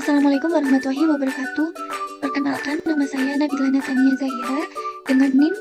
Assalamualaikum warahmatullahi wabarakatuh. Perkenalkan, nama saya Nabila Natania Zahira dengan NIM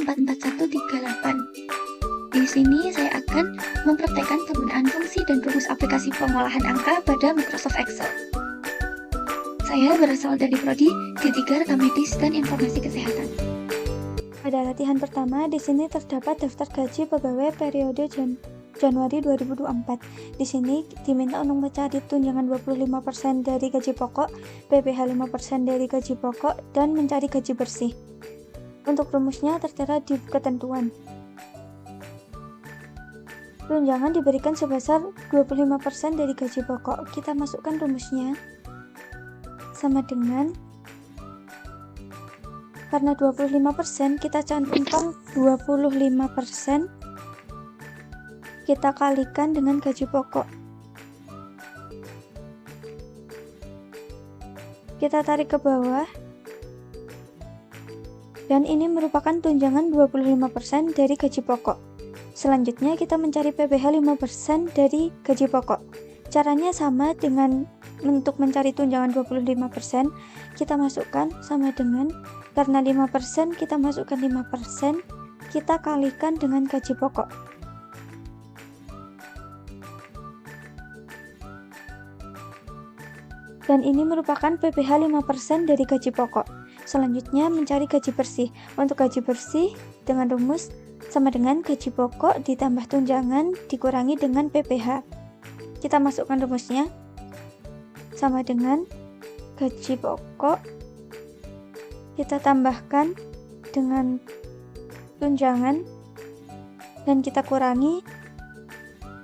P17410244138. Di sini saya akan mempraktekkan penggunaan fungsi dan rumus aplikasi pengolahan angka pada Microsoft Excel. Saya berasal dari Prodi D3 Rekam Medis dan Informasi Kesehatan. Pada latihan pertama, di sini terdapat daftar gaji pegawai periode Januari 2024. Di sini diminta untuk mencari tunjangan 25% dari gaji pokok, PPh 5% dari gaji pokok, dan mencari gaji bersih. Untuk rumusnya tertera di ketentuan. Tunjangan diberikan sebesar 25% dari gaji pokok. Kita masukkan rumusnya sama dengan, karena 25%, kita cantumkan 25%, kita kalikan dengan gaji pokok. Kita tarik ke bawah. Dan ini merupakan tunjangan 25% dari gaji pokok. Selanjutnya kita mencari PPh 5% dari gaji pokok. Caranya sama dengan untuk mencari tunjangan 25%, kita masukkan sama dengan, karena 5%, kita masukkan 5%, kita kalikan dengan gaji pokok. Dan ini merupakan PPh 5% dari gaji pokok. Selanjutnya mencari gaji bersih. Untuk gaji bersih dengan rumus sama dengan gaji pokok ditambah tunjangan dikurangi dengan PPh. Kita masukkan rumusnya sama dengan gaji pokok, kita tambahkan dengan tunjangan dan kita kurangi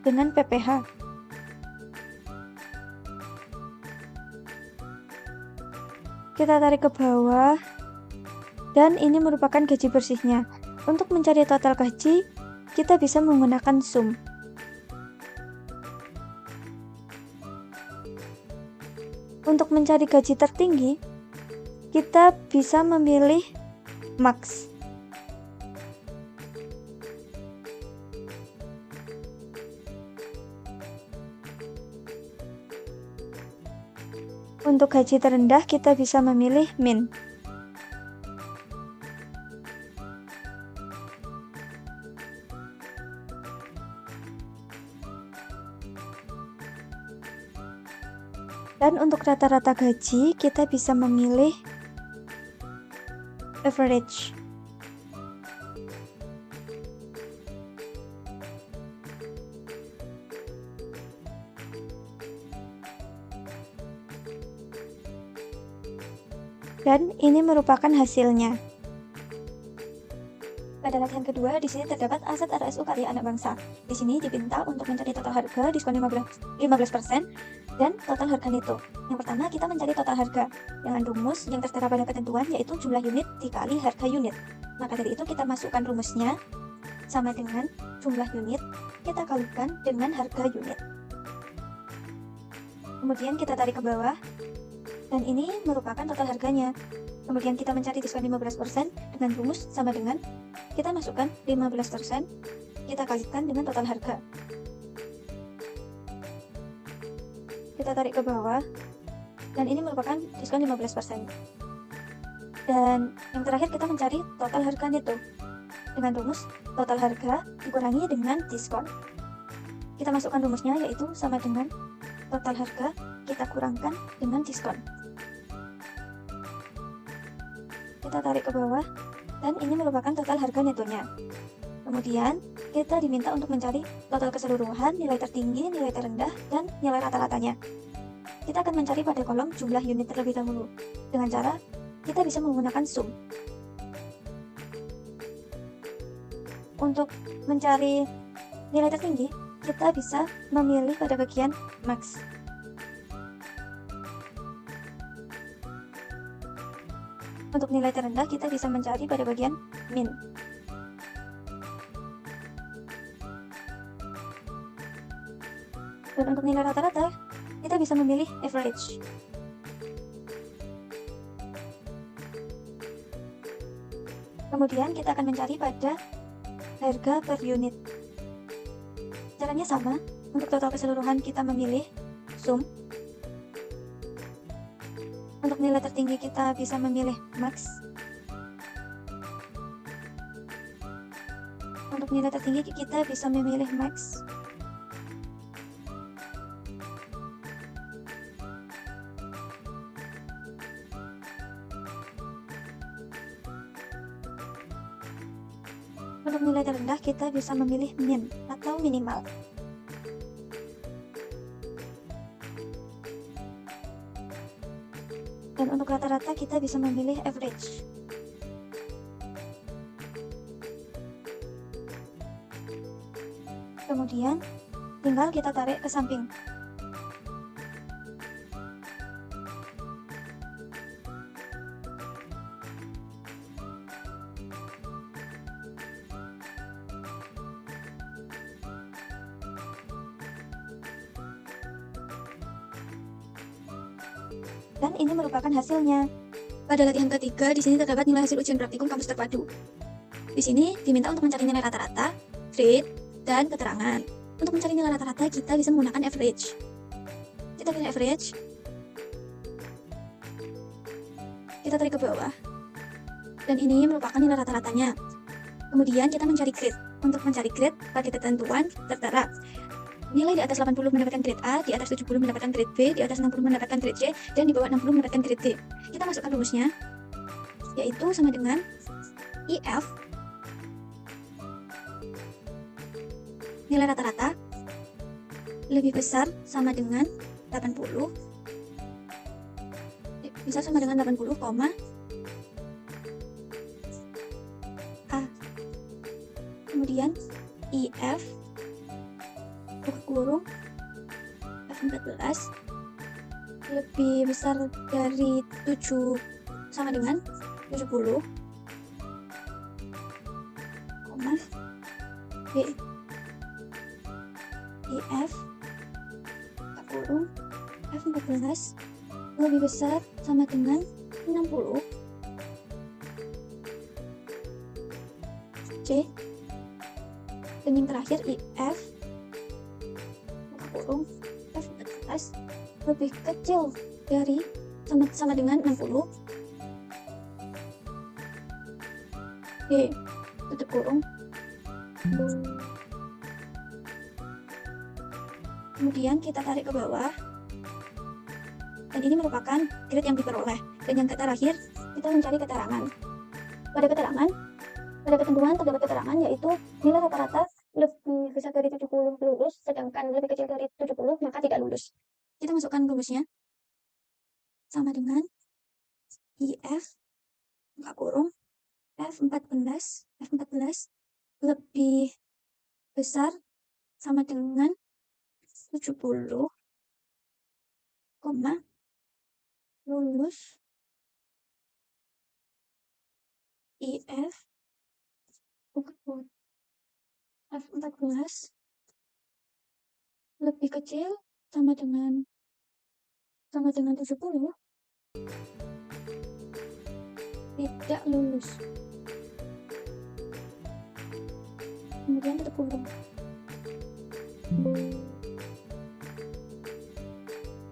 dengan PPh. Kita tarik ke bawah, dan ini merupakan gaji bersihnya. Untuk mencari total gaji, kita bisa menggunakan sum. Untuk mencari gaji tertinggi, kita bisa memilih max. Untuk gaji terendah, kita bisa memilih min. Dan untuk rata-rata gaji, kita bisa memilih average. Dan ini merupakan hasilnya. Pada latihan kedua, di sini terdapat aset RSU karya anak bangsa. Di sini dipinta untuk mencari total harga diskon 15% dan total harga neto. Yang pertama, kita mencari total harga dengan rumus yang tertera pada ketentuan, yaitu jumlah unit dikali harga unit. Maka dari itu kita masukkan rumusnya sama dengan jumlah unit kita kalikan dengan harga unit. Kemudian kita tarik ke bawah, dan ini merupakan total harganya. Kemudian kita mencari diskon 15% dengan rumus sama dengan kita masukkan 15%, kita kalikan dengan total harga. Kita tarik ke bawah, dan ini merupakan diskon 15%. Dan yang terakhir kita mencari total harga neto dengan rumus total harga dikurangi dengan diskon. Kita masukkan rumusnya, yaitu sama dengan total harga kita kurangkan dengan diskon. Kita tarik ke bawah, dan ini merupakan total harga netonya. Kemudian kita diminta untuk mencari total keseluruhan, nilai tertinggi, nilai terendah, dan nilai rata-ratanya. Kita akan mencari pada kolom jumlah unit terlebih dahulu dengan cara kita bisa menggunakan sum. Untuk mencari nilai tertinggi, kita bisa memilih pada bagian max. Untuk nilai terendah, kita bisa mencari pada bagian min. Dan untuk nilai rata-rata, kita bisa memilih average. Kemudian kita akan mencari pada harga per unit. Caranya sama, untuk total keseluruhan kita memilih sum, Untuk nilai tertinggi kita bisa memilih max. Untuk nilai tertinggi kita bisa memilih max. Untuk nilai terendah kita bisa memilih min atau minimal. Dan untuk rata-rata kita bisa memilih average. Kemudian tinggal kita tarik ke samping. Dan ini merupakan hasilnya. Pada latihan ketiga, di sini terdapat nilai hasil ujian praktikum kampus terpadu. Di sini diminta untuk mencari nilai rata-rata, grade, dan keterangan. Untuk mencari nilai rata-rata, kita bisa menggunakan average. Kita pilih average. Kita tarik ke bawah. Dan ini merupakan nilai rata-ratanya. Kemudian kita mencari grade. Untuk mencari grade, pada ketentuan tertera. Nilai di atas 80 mendapatkan grade A, di atas 70 mendapatkan grade B, di atas 60 mendapatkan grade C, dan di bawah 60 mendapatkan grade D. Kita masukkan rumusnya, yaitu sama dengan IF nilai rata-rata lebih besar sama dengan 80, besar sama dengan 80, A. Kemudian IF buka kurung F14 lebih besar dari 7 sama dengan 70, B. IF buka kurung F14 lebih besar sama dengan 60, C. Dan yang terakhir IF buka kurung F14 lebih kecil dari sama dengan 60, B. Tutup kurung. Kemudian kita tarik ke bawah. Dan ini merupakan grade yang diperoleh. Dan yang terakhir, kita mencari keterangan. Pada keterangan, pada ketentuan terdapat keterangan yaitu nilai rata-rata lebih besar dari 70 lulus, sedangkan lebih kecil dari 70 maka tidak lulus. Kita masukkan rumusnya. Sama dengan IF buka kurung F14 lebih besar sama dengan 70, lulus IF buka kurung F14 lebih kecil sama dengan 70, tidak lulus. Kemudian tutup kurung.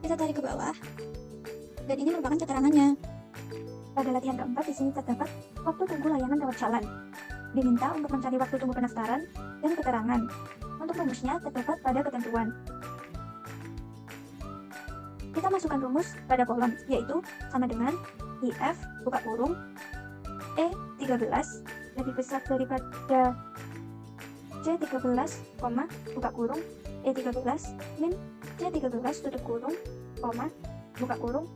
Kita tarik ke bawah. Dan ini merupakan keterangannya. Pada latihan keempat di sini terdapat waktu tunggu layanan lewat jalan. Diminta untuk mencari waktu tunggu pendaftaran dan keterangan. Untuk rumusnya terdapat pada ketentuan. Kita masukkan rumus pada kolom, yaitu sama dengan IF buka kurung E13 lebih besar daripada C13, buka kurung E13 min C13 tutup kurung, buka kurung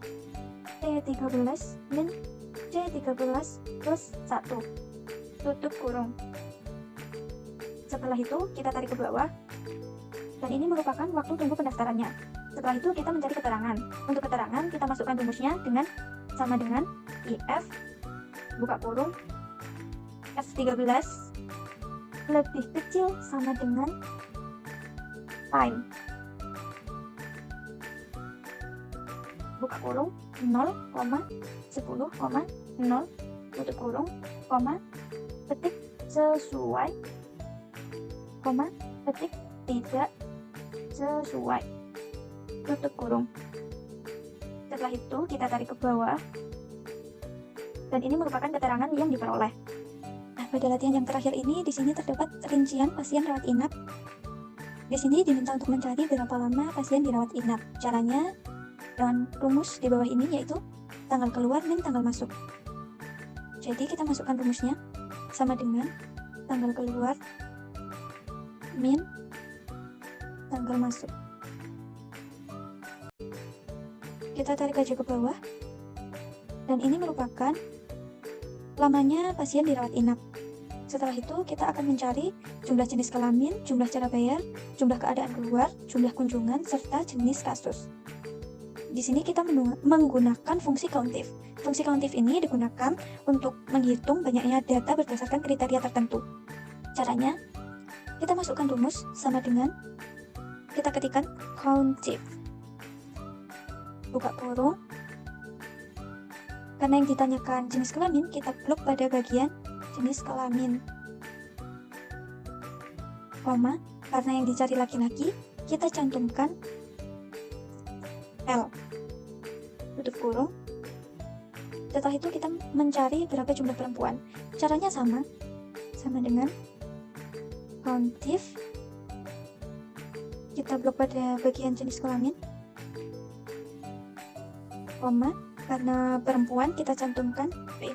E13 min C13 plus 1 tutup kurung. Setelah itu kita tarik ke bawah. Dan ini merupakan waktu tunggu pendaftarannya. Setelah itu kita mencari keterangan. Untuk keterangan kita masukkan rumusnya dengan sama dengan IF buka kurung F13 lebih kecil sama dengan time buka kurung 0,10,0 tutup kurung, petik sesuai, petik tidak sesuai, tutup kurung. Setelah itu kita tarik ke bawah, dan ini merupakan keterangan yang diperoleh. Nah, pada latihan yang terakhir ini, di sini terdapat rincian pasien rawat inap. Di sini diminta untuk mencari berapa lama pasien dirawat inap. Caranya dengan rumus di bawah ini, yaitu tanggal keluar dan tanggal masuk. Jadi kita masukkan rumusnya sama dengan tanggal keluar min tanggal masuk. Kita tarik aja ke bawah, dan ini merupakan lamanya pasien dirawat inap. Setelah itu kita akan mencari jumlah jenis kelamin, jumlah cara bayar, jumlah keadaan keluar, jumlah kunjungan, serta jenis kasus. Di sini kita menggunakan fungsi countif. Fungsi countif ini digunakan untuk menghitung banyaknya data berdasarkan kriteria tertentu. Caranya, kita masukkan rumus sama dengan kita ketikkan countif. Buka kurung. Karena yang ditanyakan jenis kelamin, kita blok pada bagian jenis kelamin. Koma, karena yang dicari laki-laki, kita cantumkan L. Tutup kurung. Setelah itu kita mencari berapa jumlah perempuan. Caranya sama dengan countif. Kita blok pada bagian jenis kelamin. Koma, karena perempuan kita cantumkan P.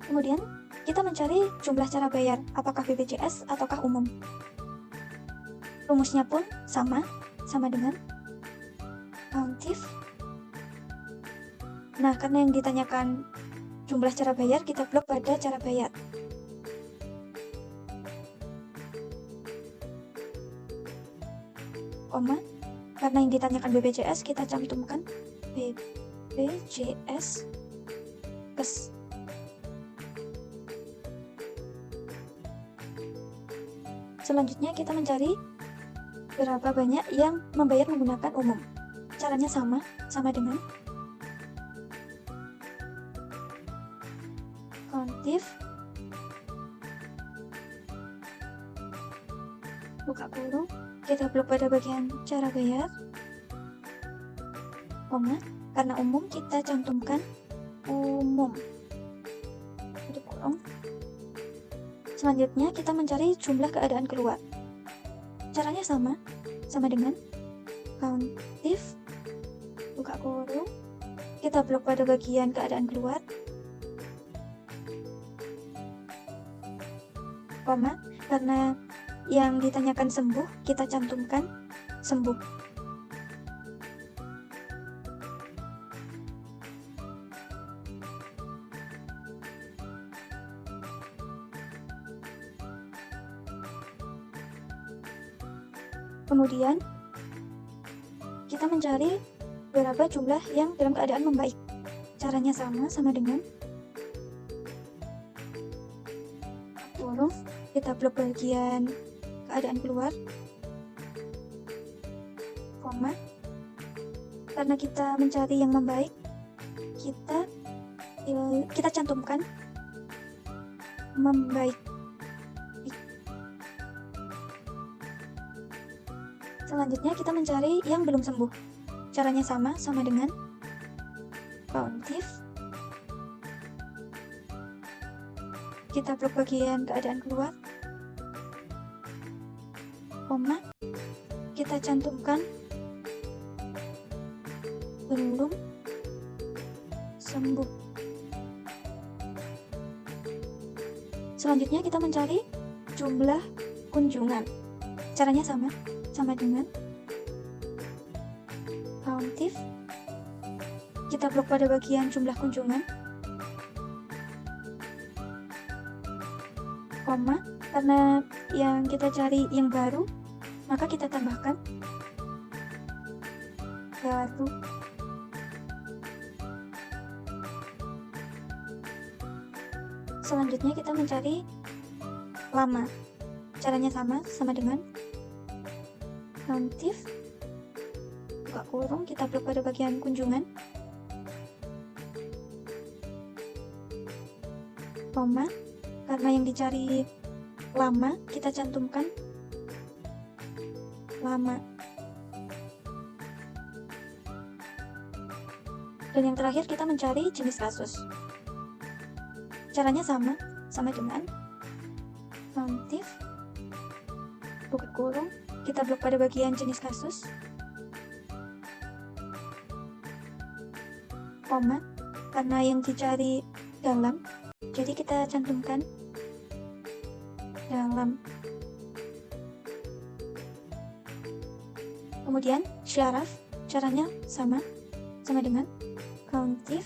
Kemudian kita mencari jumlah cara bayar, apakah BPJS ataukah umum. Rumusnya pun sama dengan countif. Nah, karena yang ditanyakan jumlah cara bayar, kita blok pada cara bayar. Koma, karena yang ditanyakan BPJS, kita cantumkan BPJS plus. Selanjutnya kita mencari berapa banyak yang membayar menggunakan umum. Caranya sama dengan countif. Buka kurung. Kita blok pada bagian cara bayar, koma, karena umum kita cantumkan umum. Tutup kurung. Selanjutnya kita mencari jumlah keadaan keluar. Caranya sama dengan countif. Buka kurung. Kita blok pada bagian keadaan keluar, koma, karena yang ditanyakan sembuh, kita cantumkan sembuh. Kemudian kita mencari berapa jumlah yang dalam keadaan membaik. Caranya sama dengan kurung. Kita blok bagian keadaan keluar, koma, karena kita mencari yang membaik, kita cantumkan membaik. Selanjutnya kita mencari yang belum sembuh. Caranya sama dengan countif. Kita blok bagian keadaan keluar, koma, kita cantumkan belum sembuh. Selanjutnya kita mencari jumlah kunjungan. Caranya sama dengan countif. Kita blok pada bagian jumlah kunjungan, koma, karena yang kita cari yang baru, maka kita tambahkan baru. Selanjutnya kita mencari lama. Caranya sama dengan countif. Buka kurung, kita blok pada bagian kunjungan, koma, karena yang dicari lama, kita cantumkan lama. Dan yang terakhir kita mencari jenis kasus. Caranya sama dengan countif, buka kurung, kita blok pada bagian jenis kasus, koma, karena yang dicari dalam, jadi kita cantumkan dalam. Kemudian syaraf, caranya sama dengan countif,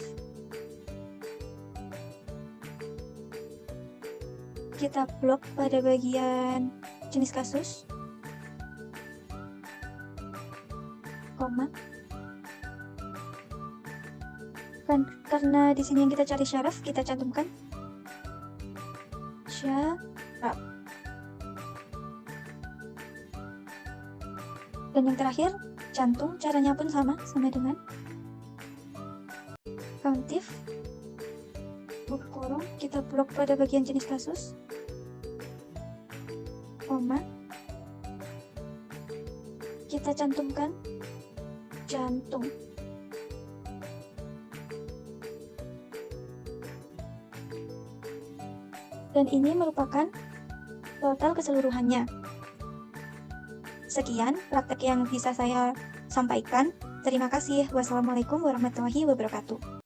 kita blok pada bagian jenis kasus, koma, kan karena di sini yang kita cari syaraf, kita cantumkan syaraf. Dan yang terakhir cantum, caranya pun sama dengan countif, buka kurung, kita blok pada bagian jenis kasus, koma, kita cantumkan jantung. Dan ini merupakan total keseluruhannya. Sekian praktek yang bisa saya sampaikan. Terima kasih. Wassalamualaikum warahmatullahi wabarakatuh.